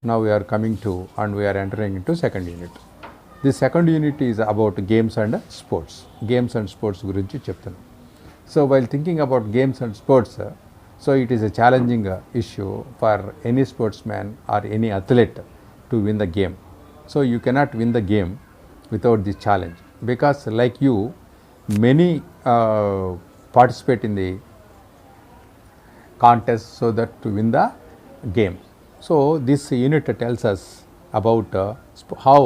Now we are coming to and we are entering into second unit. The second unit is about games and sports. Games and sports గురించి చెప్తాను. So while thinking about games and sports, so it is a challenging issue for any sportsman or any athlete to win the game. So you cannot win the game without this challenge, because like you, many participate in the contest so that to win the game. So this unit tells us about how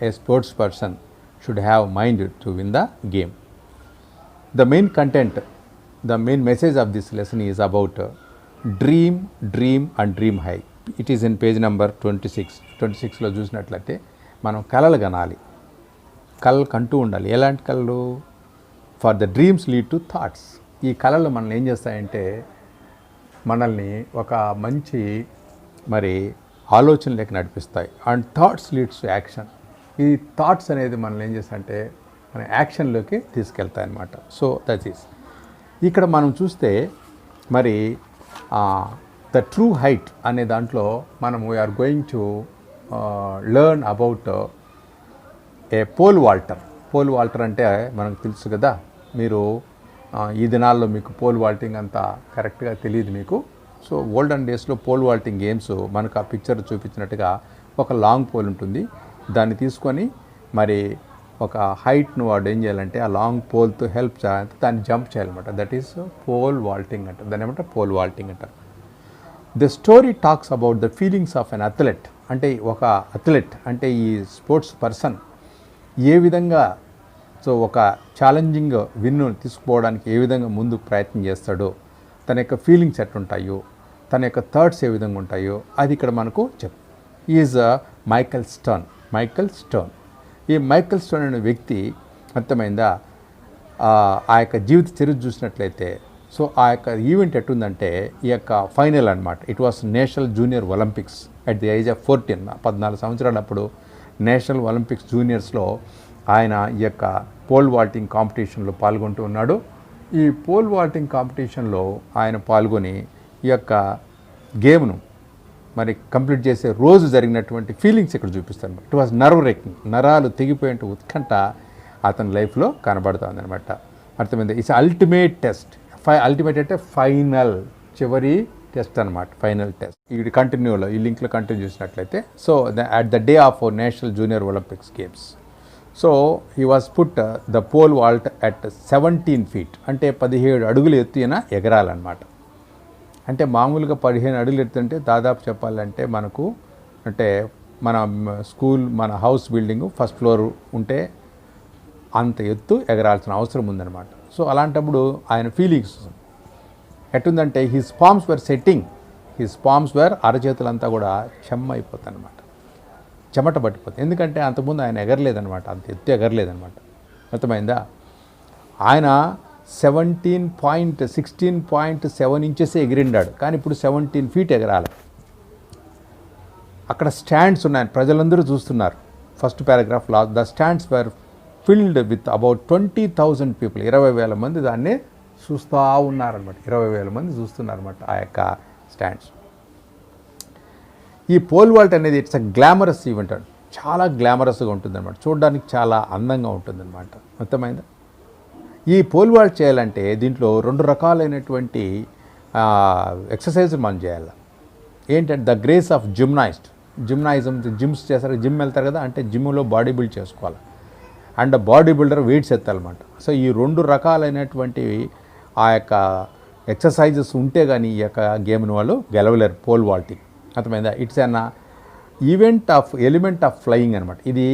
a sports person should have mind to win the game. The main content, the main message of this lesson is about dream, dream and dream high. It is in page number 26. 26లో చూసినట్లయితే మనం కలలు కనాలి, కళలు కంటూ ఉండాలి. ఎలాంటి కళలు? For the dreams lead to thoughts. ఈ కళలు మనల్ని ఏం చేస్తాయంటే మనల్ని ఒక మంచి మరి ఆలోచనలోకి నడిపిస్తాయి. And thoughts leads to action. ఈ థాట్స్ అనేది మనల్ని ఏం చేస్తాయంటే మన యాక్షన్లోకి తీసుకెళ్తాయి అన్నమాట. సో దట్ ఈస్ ఇక్కడ మనం చూస్తే మరి ద ట్రూ హైట్ అనే దాంట్లో మనం we are going to learn about a pole vaulter. Pole vaulter అంటే మనకు తెలుసు కదా. మీరు ఈ దినాల్లో మీకు పోల్ వాల్టింగ్ అంతా కరెక్ట్గా తెలియదు మీకు. సో ఓల్డెన్ డేస్లో పోల్ వాల్టింగ్ గేమ్స్ మనకు ఆ పిక్చర్ చూపించినట్టుగా ఒక లాంగ్ పోల్ ఉంటుంది. దాన్ని తీసుకొని మరి ఒక హైట్ను వాడు ఏం చేయాలంటే ఆ లాంగ్ పోల్తో హెల్ప్ చేయాలంటే దాన్ని జంప్ చేయాలన్నమాట. దట్ ఈస్ పోల్ వాల్టింగ్ అంటారు. దాన్ని ఏమంటారు? పోల్ వాల్టింగ్ అంటారు. The story talks about the feelings of an athlete. అంటే ఒక అథ్లెట్ అంటే ఈ స్పోర్ట్స్ పర్సన్ ఏ విధంగా సో ఒక ఛాలెంజింగ్ విన్ను తీసుకుపోవడానికి ఏ విధంగా ముందుకు ప్రయత్నం చేస్తాడో, తన యొక్క ఫీలింగ్స్ ఎట్లుంటాయో, తన యొక్క థాట్స్ ఏ విధంగా ఉంటాయో అది ఇక్కడ మనకు is Michael stern. Michael stern. ఈ మైకెల్ స్టర్న్ అనే వ్యక్తి అర్థమైందా ఆ యొక్క జీవిత చరిత్ర చూసినట్లయితే సో ఆ యొక్క ఈవెంట్ ఎట్టుందంటే ఈ యొక్క ఫైనల్ అనమాట. It was national junior olympics at the age of 14. 14 సంవత్సరాలప్పుడు నేషనల్ ఒలింపిక్స్ జూనియర్స్లో ఆయన ఈ యొక్క పోల్ వాల్టింగ్ కాంపిటీషన్లో పాల్గొంటూ ఉన్నాడు. ఈ పోల్ వాల్టింగ్ కాంపిటీషన్లో ఆయన పాల్గొని ఈ యొక్క గేమ్ను మరి కంప్లీట్ చేసే రోజు జరిగినటువంటి ఫీలింగ్స్ ఇక్కడ చూపిస్తాను. It was nerve wracking. నరాలు తెగిపోయేంత ఉత్కంఠ అతని లైఫ్లో కనబడుతుంది అనమాట. అర్థమైంది. It's ultimate test. అల్టిమేట్ అంటే ఫైనల్, చివరి టెస్ట్ అనమాట. Final test. ఇది కంటిన్యూలో ఈ లింక్లో కంటిన్యూ చేసినట్లయితే so at the day of national junior olympics games so he was put the pole vault at 17 feet. అంటే 17 అడుగులు ఎత్తున ఎగరాలన్నమాట. అంటే మామూలుగా 15 అడుగులు ఎత్తుంటే దాదాపు చెప్పాలంటే మనకు అంటే మన స్కూల్ మన హౌస్ బిల్డింగ్ ఫస్ట్ ఫ్లోర్ ఉంటే అంత ఎత్తు ఎగరాల్సిన అవసరం ఉందన్నమాట. సో అలాంటప్పుడు ఆయన ఫీలింగ్స్ ఎట్టుందంటే హిస్ పామ్స్ వర్ సెట్టింగ్. హిస్ పామ్స్ వర్ అరచేతులంతా కూడా చెమ్మ అయిపోతాయి అన్నమాట, చెమట పట్టిపోతుంది. ఎందుకంటే అంతకుముందు ఆయన ఎగరలేదనమాట, అంత ఎత్తు ఎగరలేదనమాట. అర్థమైందా? ఆయన 16.7 inches ఎగిరిండాడు, కానీ ఇప్పుడు 17 feet ఎగరాలి. అక్కడ స్టాండ్స్ ఉన్నాయి, ప్రజలందరూ చూస్తున్నారు. First paragraph law the stands were filled with about 20,000 people. 20,000 మంది దాన్ని చూస్తూ ఉన్నారనమాట. 20,000 మంది చూస్తున్నారన్నమాట ఆ యొక్క స్టాండ్స్. ఈ పోల్ వాల్ట్ అనేది ఇట్స్ అ గ్లామరస్ ఈవెంట్ అండి. చాలా గ్లామరస్గా ఉంటుందన్నమాట, చూడడానికి చాలా అందంగా ఉంటుందన్నమాట. అర్థమైందా? ఈ పోల్ వాల్ట్ చేయాలంటే దీంట్లో 2 రకాలైనటువంటి ఎక్సర్సైజ్ మనం చేయాలి. ఏంటంటే the grace of gymnasium. Gyms చేస్తారు, జిమ్ వెళ్తారు కదా, అంటే జిమ్లో బాడీ బిల్డ్ చేసుకోవాలి. అండ్ బాడీ బిల్డర్ వెయిట్స్ ఎత్తాలన్నమాట. సో ఈ 2 రకాలైనటువంటి ఆ యొక్క ఎక్సర్సైజెస్ ఉంటే కానీ ఈ యొక్క గేమ్ని వాళ్ళు గెలవలేరు. పోల్ వాల్టింగ్ అర్థమైందా? ఇట్స్ అన్న ఎలిమెంట్ ఆఫ్ ఫ్లయింగ్ అనమాట. ఇది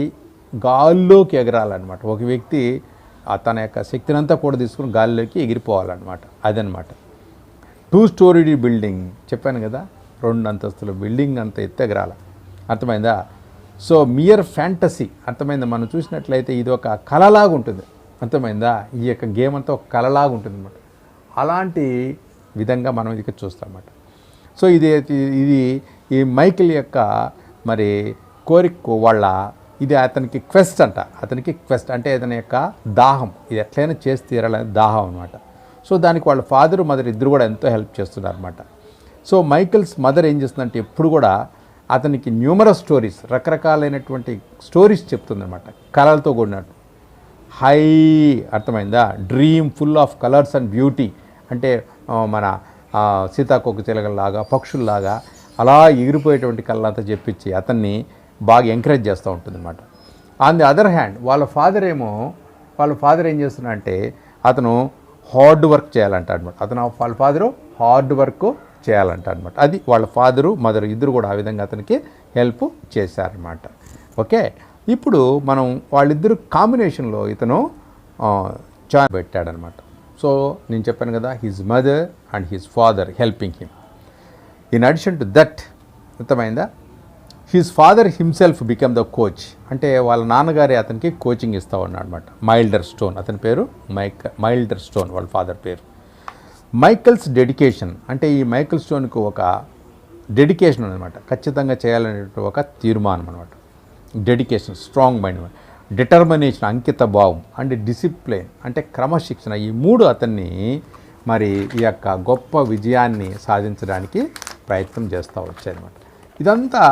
గాల్లోకి ఎగరాలన్నమాట. ఒక వ్యక్తి తన యొక్క శక్తిని అంతా కూడా తీసుకుని గాల్లోకి ఎగిరిపోవాలన్నమాట. అదనమాట. 2 story బిల్డింగ్ చెప్పాను కదా, 2 అంతస్తుల బిల్డింగ్ అంత ఎత్తు ఎగరాలి. అర్థమైందా? So mere fantasy. అర్థమైందా? మనం చూసినట్లయితే ఇది ఒక కళలాగా ఉంటుంది. అర్థమైందా? ఈ యొక్క గేమ్ అంతా ఒక కళలాగా ఉంటుంది అన్నమాట. అలాంటి విధంగా మనం ఇది చూస్తామన్నమాట. సో ఇది ఈ మైకిల్ యొక్క మరి కోరిక వాళ్ళ ఇది అతనికి క్వెస్ట్ అంట. అతనికి క్వెస్ట్ అంటే అతని యొక్క దాహం, ఇది ఎట్లయినా చేసి తీరాలని దాహం అనమాట. సో దానికి వాళ్ళ ఫాదర్ మదర్ ఇద్దరు కూడా ఎంతో హెల్ప్ చేస్తున్నారు అనమాట. సో మైకిల్స్ మదర్ ఏం చేస్తుందంటే ఎప్పుడు కూడా అతనికి న్యూమరస్ స్టోరీస్, రకరకాలైనటువంటి స్టోరీస్ చెప్తుందన్నమాట, కళలతో కూడినట్టు. హై, అర్థమైందా, dream full of colours and beauty, అంటే మన సీతాకోక చిలకల్లాగా, పక్షుల్లాగా అలా ఎగిరిపోయేటువంటి కళ్ళంతా చెప్పించి అతన్ని బాగా ఎంకరేజ్ చేస్తూ ఉంటుంది అనమాట. ఆన్ ది అదర్ హ్యాండ్ వాళ్ళ ఫాదర్ ఏం చేస్తున్నాడంటే అతను హార్డ్ వర్క్ చేయాలంట అనమాట. వాళ్ళ ఫాదరు హార్డ్ వర్క్ చేయాలంట అనమాట. అది వాళ్ళ ఫాదరు మదరు ఇద్దరు కూడా ఆ విధంగా అతనికి హెల్ప్ చేశారనమాట. ఓకే, ఇప్పుడు మనం వాళ్ళిద్దరు కాంబినేషన్లో ఇతను చాయ్ పెట్టాడనమాట. సో నేను చెప్పాను కదా, his mother and his father helping him. In addition to that, అర్థమైందా, his father himself become the coach, అంటే వాళ్ళ నాన్నగారే అతనికి కోచింగ్ ఇస్తూ ఉన్నాడు అనమాట. మైల్డర్ స్టోన్ అతని పేరు, మైల్డర్ స్టోన్ వాళ్ళ ఫాదర్ పేరు. మైకల్స్ డెడికేషన్, అంటే ఈ మైకల్ స్టోన్కు ఒక డెడికేషన్ అనమాట, ఖచ్చితంగా చేయాలనే ఒక తీర్మానం అనమాట. డెడికేషన్, స్ట్రాంగ్ మైండ్, డిటర్మినేషన్ అంకిత భావం, అండ్ డిసిప్లిన్ అంటే క్రమశిక్షణ, ఈ మూడు అతన్ని మరి ఈ యొక్క గొప్ప విజయాన్ని సాధించడానికి ప్రయత్నం చేస్తూ వచ్చాయన్నమాట. ఇదంతా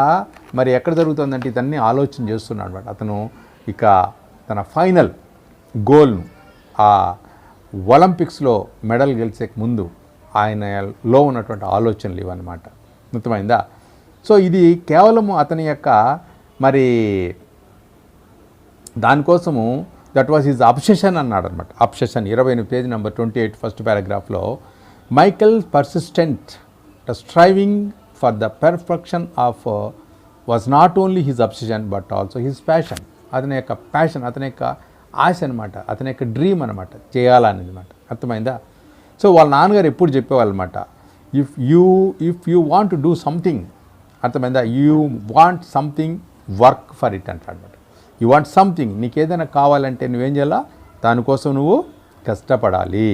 మరి ఎక్కడ జరుగుతుందంటే ఇతన్ని ఆలోచన చేస్తున్నాడు అనమాట. అతను ఇక తన ఫైనల్ గోల్ను ఆ ఒలింపిక్స్లో మెడల్ గెలిచే ముందు ఆయనలో ఉన్నటువంటి ఆలోచనలు ఇవన్నమాట. అర్థమైందా? సో ఇది కేవలము అతని యొక్క మరి దానికోసము దట్ వాజ్ హిజ్ అబ్సెషన్ అన్నాడు అనమాట. అబ్సెషన్ 28 పేజ్ నెంబర్ 28 ఫస్ట్ పారాగ్రాఫ్లో Michael persistent striving for the perfection of was not only his obsession but also his passion. అతని యొక్క ప్యాషన్, అతని యొక్క ఆశ అనమాట, అతని యొక్క డ్రీమ్ అనమాట, చేయాలనేది అనమాట. అర్థమైందా? సో వాళ్ళ నాన్నగారు ఎప్పుడు చెప్పేవాళ్ళు అనమాట, if you want to do something, అర్థమైందా, you want something work for it అంటాడు అనమాట. యూ వాంట్ సంథింగ్, నీకు ఏదైనా కావాలంటే నువ్వేం చేయాలా, దానికోసం నువ్వు కష్టపడాలి.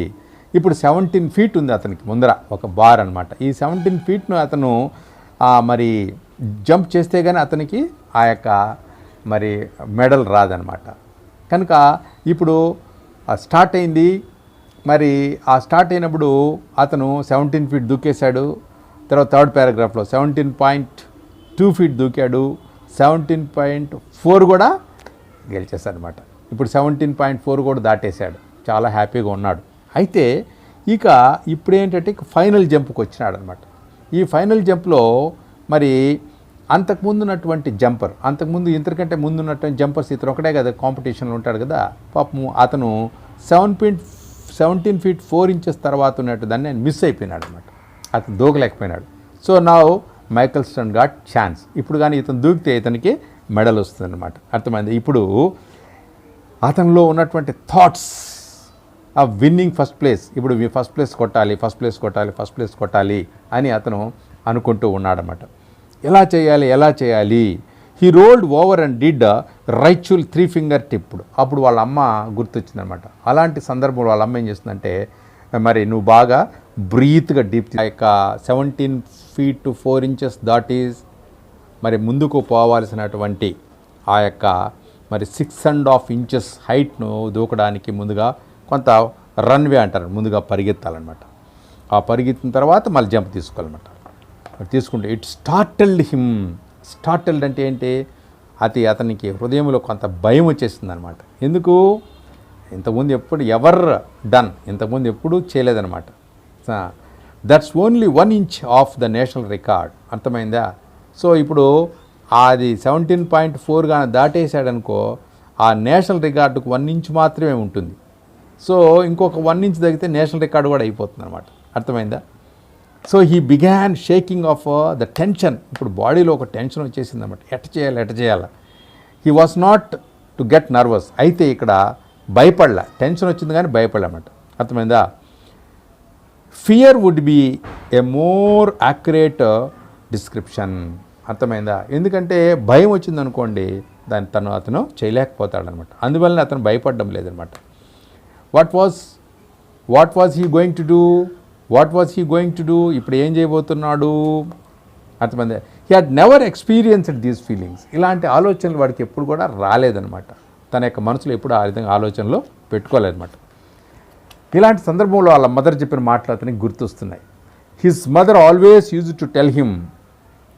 ఇప్పుడు 17 feet ఉంది అతనికి ముందర ఒక బార్ అనమాట. ఈ 17 feetను అతను మరి జంప్ చేస్తే కానీ అతనికి ఆ యొక్క మరి మెడల్ రాదనమాట. కనుక ఇప్పుడు స్టార్ట్ అయింది. మరి ఆ స్టార్ట్ అయినప్పుడు అతను 17 feet దూకేశాడు. తర్వాత థర్డ్ పారాగ్రాఫ్లో 17.2 feet దూకాడు, 17.4 కూడా గెలిచేశాడనమాట. ఇప్పుడు 17.4 కూడా దాటేశాడు, చాలా హ్యాపీగా ఉన్నాడు. అయితే ఇక ఇప్పుడు ఏంటంటే ఫైనల్ జంప్కి వచ్చినాడు అనమాట. ఈ ఫైనల్ జంప్లో మరి అంతకుముందు ఉన్నటువంటి జంపర్, అంతకుముందు ఇంతకంటే ముందు ఉన్నటువంటి జంపర్స్ ఇతను ఒకటే కదా కాంపిటీషన్లో ఉంటాడు కదా, పాపము అతను 17 feet 4 inches తర్వాత ఉన్నట్టు దాన్ని ఆయన మిస్ అయిపోయినాడు అనమాట. అతను దూకలేకపోయినాడు. So now Michael Stone got chance. ఇప్పుడు కానీ ఇతను దూకితే ఇతనికి మెడల్ వస్తుంది అనమాట. అర్థమైంది? ఇప్పుడు అతనిలో ఉన్నటువంటి thoughts of winning first place, ఇప్పుడు ఫస్ట్ ప్లేస్ కొట్టాలి అని అతను అనుకుంటూ ఉన్నాడనమాట. ఎలా చేయాలి. He rolled over and did రైచుల్ 3 finger tip. అప్పుడు వాళ్ళ అమ్మ గుర్తొచ్చిందనమాట. అలాంటి సందర్భంలో వాళ్ళ అమ్మ ఏం చేస్తుందంటే, మరి నువ్వు బాగా బ్రీత్గా డీప్, ఆ యొక్క 17 feet 4 inches దాటి మరి ముందుకు పోవాల్సినటువంటి ఆ యొక్క మరి 6.5 inches హైట్ను దూకడానికి ముందుగా కొంత రన్వే అంటారు, ముందుగా పరిగెత్తాలన్నమాట. ఆ పరిగెత్తిన తర్వాత మళ్ళీ జంప్ తీసుకోవాలన్నమాట. తీసుకుంటే ఇట్ స్టార్టల్డ్ హిమ్. స్టార్టల్డ్ అంటే ఏంటి, అతనికి హృదయంలో కొంత భయం వచ్చేసింది అనమాట. ఎందుకు, ఇంతకుముందు ఇంతకుముందు ఎప్పుడూ చేయలేదన్నమాట. That's only 1 inch of the national record. అర్థమైందా? సో ఇప్పుడు అది 17.4 కానీ దాటేసాడనుకో, ఆ నేషనల్ రికార్డుకు 1 inch మాత్రమే ఉంటుంది. సో ఇంకొక 1 inch తగ్గితే నేషనల్ రికార్డు కూడా అయిపోతుంది అనమాట. అర్థమైందా? So he began shaking off the tension. ఇప్పుడు బాడీలో ఒక టెన్షన్ వచ్చేసింది అనమాట. ఎట్ట చేయాలి. He was not to get nervous. అయితే ఇక్కడ భయపడలా, టెన్షన్ వచ్చింది కానీ భయపడలేమాట. అర్థమైందా? Fear would be a more accurate description. అర్థమైందా? ఎందుకంటే భయం వచ్చింది అనుకోండి, దాన్ని అతను చేయలేకపోతాడనమాట. అందువల్ల అతను భయపడడం లేదనమాట. What was he going to do? ఇప్పుడు ఏం చేయబోతున్నాడు? అర్థమైందా? He had never experienced these feelings. ఇలాంటి ఆలోచనలు వాడికి ఎప్పుడు కూడా రాలేదనమాట. తన యొక్క మనసులో ఎప్పుడు ఆ విధంగా ఆలోచనలు పెట్టుకోలేదన్నమాట. ఇలాంటి సందర్భంలో వాళ్ళ మదర్ చెప్పిన మాటలు అతనికి గుర్తొస్తున్నాయి. His mother always use to tell him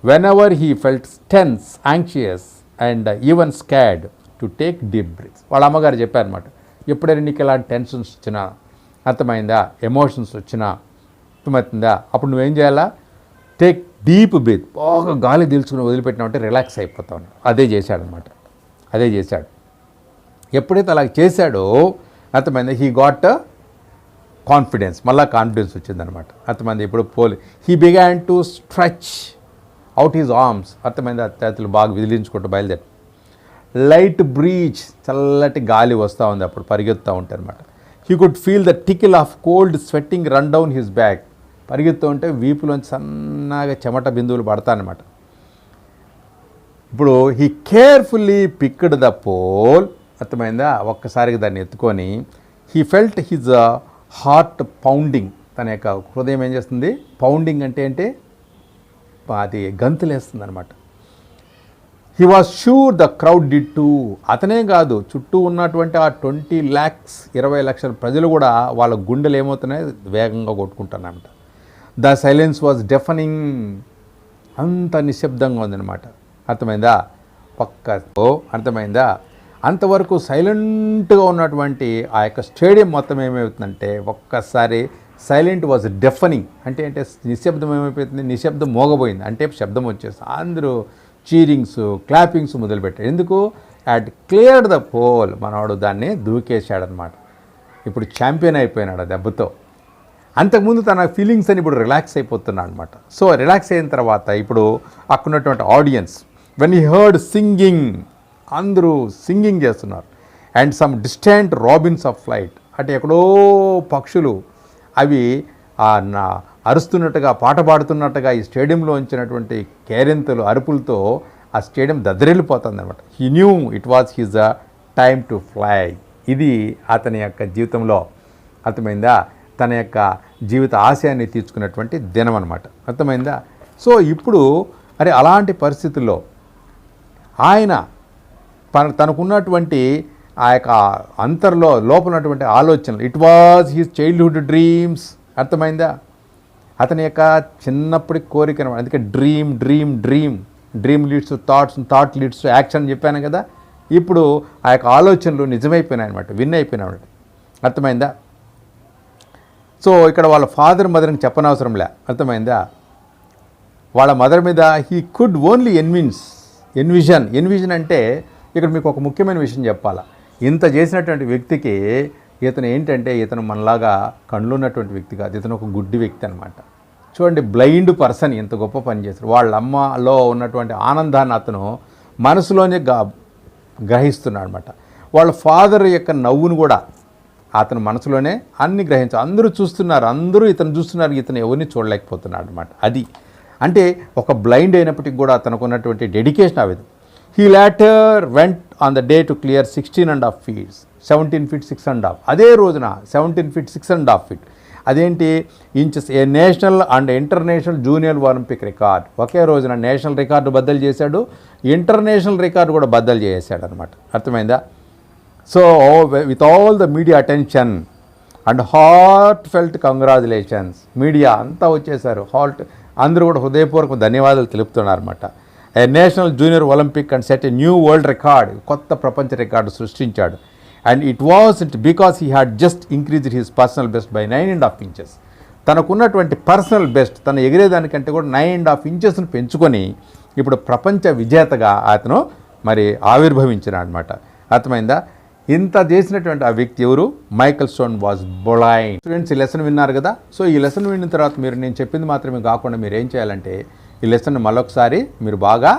whenever he felt tense, anxious and even scared to take deep breaths. వాళ్ళ అమ్మగారు చెప్పారనమాట, ఎప్పుడైనా నీకు ఇలాంటి టెన్షన్స్ వచ్చినా, అర్థమైందా, ఎమోషన్స్ వచ్చినా, అర్థమవుతుందా, అప్పుడు నువ్వేం చేయాలా, టేక్ డీప్ బ్రీత్, బాగా గాలి పీల్చుకుని వదిలిపెట్టినామంటే రిలాక్స్ అయిపోతావు. అదే చేశాడనమాట, అదే చేశాడు. ఎప్పుడైతే అలా చేశాడో అర్థమైంది, హీ గాట్ కాన్ఫిడెన్స్, మళ్ళీ కాన్ఫిడెన్స్ వచ్చిందనమాట. అర్థమైంది. ఇప్పుడు he began to stretch out his arms, అర్థమైంది, చేతులు బాగా విదిలించుకుంటూ బయలుదేరి. లైట్ బ్రీజ్, చల్లటి గాలి వస్తూ ఉంది, అప్పుడు పరిగెత్తుతూ ఉంటాయి అనమాట. He could feel the tickle of cold sweating run down his back. పరిగెత్తూ ఉంటే వీపులోంచి సన్నగా చెమట బిందువులు పడతాయన్నమాట. ఇప్పుడు he carefully picked the pole, అర్థమైందా, ఒక్కసారిగా దాన్ని ఎత్తుకొని, he felt his heart pounding, తన యొక్క హృదయం ఏం చేస్తుంది, పౌండింగ్ అంటే ఏంటి, అది గంతులేస్తుంది అనమాట. He was sure the crowd did two, అతనే కాదు చుట్టూ ఉన్నటువంటి ఆ 20 lakhs 20 లక్షల ప్రజలు కూడా వాళ్ళ గుండెలు ఏమవుతున్నాయి, వేగంగా కొట్టుకుంటున్నారన్నమాట. ద సైలెన్స్ వాజ్ డెఫనింగ్, అంత నిశ్శబ్దంగా ఉందన్నమాట. అర్థమైందా, అర్థమైందా, అంతవరకు సైలెంట్గా ఉన్నటువంటి ఆ యొక్క స్టేడియం మొత్తం ఏమవుతుందంటే ఒక్కసారి సైలెంట్ వాజ్ డెఫనింగ్, అంటే నిశ్శబ్దం ఏమైపోతుంది, నిశ్శబ్దం మోగబోయింది, అంటే శబ్దం వచ్చేసి అందరూ చీరింగ్స్, క్లాపింగ్స్ మొదలుపెట్టాడు. ఎందుకు, యాడ్ క్లియర్డ్ ద పోల్, మనవాడు దాన్ని దూకేశాడనమాట. ఇప్పుడు ఛాంపియన్ అయిపోయినాడు ఆ దెబ్బతో. అంతకుముందు తన ఫీలింగ్స్ అని ఇప్పుడు రిలాక్స్ అయిపోతున్నాడు అనమాట. సో రిలాక్స్ అయిన తర్వాత ఇప్పుడు అక్కడున్నటువంటి audience when he heard singing, అందరూ సింగింగ్ చేస్తున్నారు. And some distant robins of flight, అంటే ఎక్కడో పక్షులు అవి అరుస్తున్నట్టుగా, పాట పాడుతున్నట్టుగా ఈ స్టేడియంలో ఉంచినటువంటి కేరింతలు, అరుపులతో ఆ స్టేడియం దద్దరిల్లిపోతుంది అనమాట. He knew it was his time to fly. ఇది అతని యొక్క జీవితంలో, అర్థమైందా, తన యొక్క జీవిత ఆశయాన్ని తీర్చుకున్నటువంటి దినం అనమాట. అర్థమైందా. సో ఇప్పుడు అలాంటి పరిస్థితుల్లో ఆయన తనకున్నటువంటి ఆ యొక్క అంతర్లో లోపల ఉన్నటువంటి ఆలోచనలు, it was his childhood dreams, అర్థమైందా, అతని యొక్క చిన్నప్పటి కోరిక. అందుకే dream dream dream dream leads to thoughts, thought leads to action అని చెప్పాను కదా. ఇప్పుడు ఆ యొక్క ఆలోచనలు నిజమైపోయినాయి అనమాట, విన్ అయిపోయినాయి. అర్థమైందా. సో ఇక్కడ వాళ్ళ ఫాదర్ మదర్ని చెప్పనవసరం లే, అర్థమైందా. వాళ్ళ మదర్ మీద హీ కుడ్ ఓన్లీ ఎన్విజన్ అంటే ఇక్కడ మీకు ఒక ముఖ్యమైన విషయం చెప్పాలా. ఇంత చేసినటువంటి వ్యక్తికి ఇతను ఏంటంటే, ఇతను మనలాగా కళ్ళు ఉన్నటువంటి వ్యక్తి కాదు, ఇతను ఒక గుడ్డి వ్యక్తి అనమాట. చూడండి, బ్లైండ్ పర్సన్ ఎంత గొప్ప పని చేశారు. వాళ్ళ అమ్మలో ఉన్నటువంటి ఆనందాన్ని అతను మనసులోనే గ్రహిస్తున్నాడు అనమాట. వాళ్ళ ఫాదర్ యొక్క నవ్వును కూడా అతను మనసులోనే అన్ని గ్రహించారు. అందరూ చూస్తున్నారు, అందరూ ఇతను చూస్తున్నారు, ఇతను ఎవరిని చూడలేకపోతున్నాడు అనమాట. అది అంటే ఒక బ్లైండ్ అయినప్పటికీ కూడా అతనికి ఉన్నటువంటి డెడికేషన్ అవేది. He later went on the day to clear 16.5 feet, 17 feet 6.5. అదే రోజున 17 feet 6.5 feet, అదేంటి inches, a national and international junior Olympic record. ఒకే రోజున నేషనల్ రికార్డు బద్దలు చేశాడు, ఇంటర్నేషనల్ రికార్డు కూడా బద్దలు చేశాడు అనమాట. అర్థమైందా. So with all the media attention and heartfelt congratulations, media అంతా వచ్చేసారు, అందరూ కూడా హృదయపూర్వక ధన్యవాదాలు తెలుపుతున్నారన్నమాట. A national junior Olympic and set a new world record, కొత్త ప్రపంచ రికార్డు సృష్టించాడు. And it wasn't because he had just increased his personal best by 9.5 inches. తనకున్నటువంటి పర్సనల్ బెస్ట్, తను ఎగిరేదానికంటే కూడా 9.5 inches పెంచుకొని ఇప్పుడు ప్రపంచ విజేతగా అతను ఆవిర్భవించినాడు అనమాట. అర్థమైందా. ఇంత చేసినటువంటి ఆ వ్యక్తి ఎవరు, Michael stone was blind. Students, ఈ లెసన్ విన్నారు కదా. సో ఈ లెసన్ విన్న తర్వాత నేను చెప్పింది మాత్రమే కాకుండా మీరు ఏం చేయాలంటే, ఈ లెసన్ మళ్ళొకసారి మీరు బాగా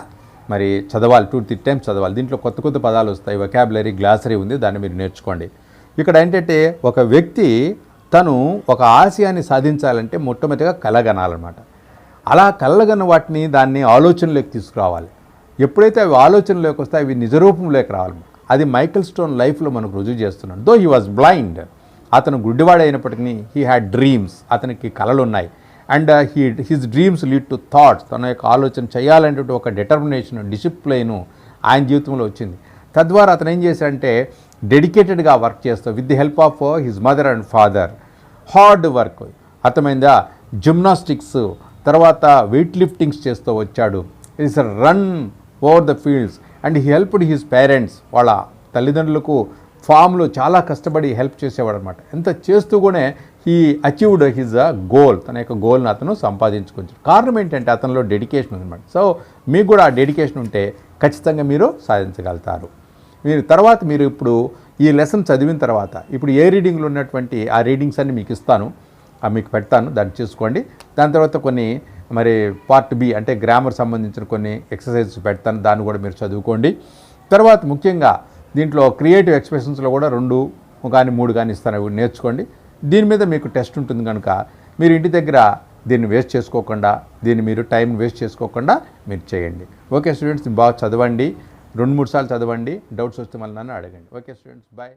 చదవాలి, 2-3 times చదవాలి. దీంట్లో కొత్త కొత్త పదాలు వస్తాయి, వొకాబులరీ, గ్లాసరీ ఉంది, దాన్ని మీరు నేర్చుకోండి. ఇక్కడ ఏంటంటే, ఒక వ్యక్తి తను ఒక ఆశయాన్ని సాధించాలంటే మొట్టమొదటిగా కలగనాలన్నమాట. అలా కలగన వాటిని దాన్ని ఆలోచనలోకి తీసుకురావాలి. ఎప్పుడైతే అవి ఆలోచనలోకి వస్తాయి, అవి నిజరూపంలోకి రావాలి. అది మైకేల్ స్టోన్ లైఫ్లో మనకు రుజువు చేస్తున్నాడు. దో హీ వాజ్ బ్లైండ్, అతను గుడ్డివాడు అయినప్పటికీ హీ హ్యాడ్ డ్రీమ్స్, అతనికి కళలు ఉన్నాయి. And his dreams lead to thoughts, తన యొక్క ఆలోచన చేయాలంటే ఒక డిటర్మినేషన్, డిసిప్లైను ఆయన జీవితంలో వచ్చింది. తద్వారా అతను ఏం చేశాడంటే డెడికేటెడ్గా వర్క్ చేస్తూ with the help of his mother and father, hard work, అర్థమైందా, జిమ్నాస్టిక్స్, తర్వాత వెయిట్ లిఫ్టింగ్స్ చేస్తూ వచ్చాడు. It's run over the fields and he helped his parents. వాళ్ళ తల్లిదండ్రులకు ఫామ్లో చాలా కష్టపడి హెల్ప్ చేసేవాడు అనమాట. ఎంత చేస్తూ కూడా హీ అచీవ్డ్ హిజ్ గోల్, తన యొక్క గోల్ని అతను సంపాదించుకోవచ్చు. కారణం ఏంటంటే అతనిలో డెడికేషన్ ఉందన్నమాట. సో మీకు కూడా ఆ డెడికేషన్ ఉంటే ఖచ్చితంగా మీరు సాధించగలుగుతారు. మీరు ఇప్పుడు ఈ లెసన్ చదివిన తర్వాత ఇప్పుడు ఏ రీడింగ్లో ఉన్నటువంటి ఆ రీడింగ్స్ అన్ని మీకు ఇస్తాను, మీకు పెడతాను, దాన్ని చూసుకోండి. దాని తర్వాత కొన్ని మరి పార్ట్ బి అంటే గ్రామర్ సంబంధించిన కొన్ని ఎక్సర్సైజెస్ పెడతాను, దాన్ని కూడా మీరు చదువుకోండి. తర్వాత ముఖ్యంగా దీంట్లో క్రియేటివ్ ఎక్స్ప్రెషన్స్లో కూడా 2 కానీ 3 కానీ ఇస్తాను, అవి నేర్చుకోండి. దీని మీద మీకు టెస్ట్ ఉంటుంది కనుక మీరు ఇంటి దగ్గర దీన్ని వేస్ట్ చేసుకోకుండా, మీరు టైం వేస్ట్ చేసుకోకుండా మీరు చేయండి. ఓకే స్టూడెంట్స్, బాగా చదవండి, 2-3 సార్లు చదవండి. డౌట్స్ వస్తే మళ్ళీ నన్ను అడగండి. Okay students, bye.